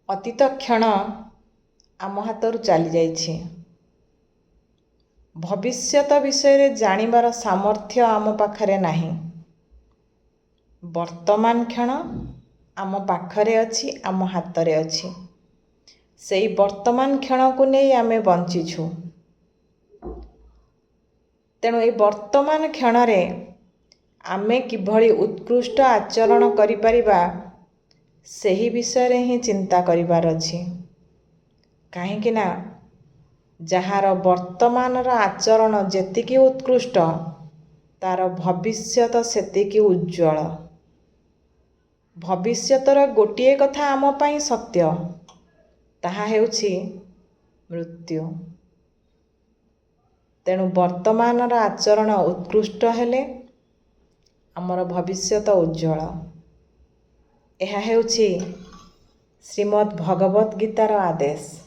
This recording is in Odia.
ଅତୀତ କ୍ଷଣ ଆମ ହାତରୁ ଚାଲିଯାଇଛି। ଭବିଷ୍ୟତ ବିଷୟରେ ଜାଣିବାର ସାମର୍ଥ୍ୟ ଆମ ପାଖରେ ନାହିଁ। ବର୍ତ୍ତମାନ କ୍ଷଣ ଆମ ପାଖରେ ଅଛି, ଆମ ହାତରେ ଅଛି। ସେଇ ବର୍ତ୍ତମାନ କ୍ଷଣକୁ ନେଇ ଆମେ ବଞ୍ଚିଛୁ। ତେଣୁ ଏହି ବର୍ତ୍ତମାନ କ୍ଷଣରେ ଆମେ କିଭଳି ଉତ୍କୃଷ୍ଟ ଆଚରଣ କରିପାରିବା ସେହି ବିଷୟରେ ହିଁ ଚିନ୍ତା କରିବାର ଅଛି। କାହିଁକି ନା ଯାହାର ବର୍ତ୍ତମାନର ଆଚରଣ ଯେତିକି ଉତ୍କୃଷ୍ଟ ତାର ଭବିଷ୍ୟତ ସେତିକି ଉଜ୍ଜ୍ୱଳ। ଭବିଷ୍ୟତର ଗୋଟିଏ କଥା ଆମ ପାଇଁ ସତ୍ୟ, ତାହା ହେଉଛି ମୃତ୍ୟୁ। ତେଣୁ ବର୍ତ୍ତମାନର ଆଚରଣ ଉତ୍କୃଷ୍ଟ ହେଲେ ଆମର ଭବିଷ୍ୟତ ଉଜ୍ଜ୍ୱଳ। ଏହା ହେଉଛି ଶ୍ରୀମଦ୍ ଭଗବତ ଗୀତାର ଆଦେଶ।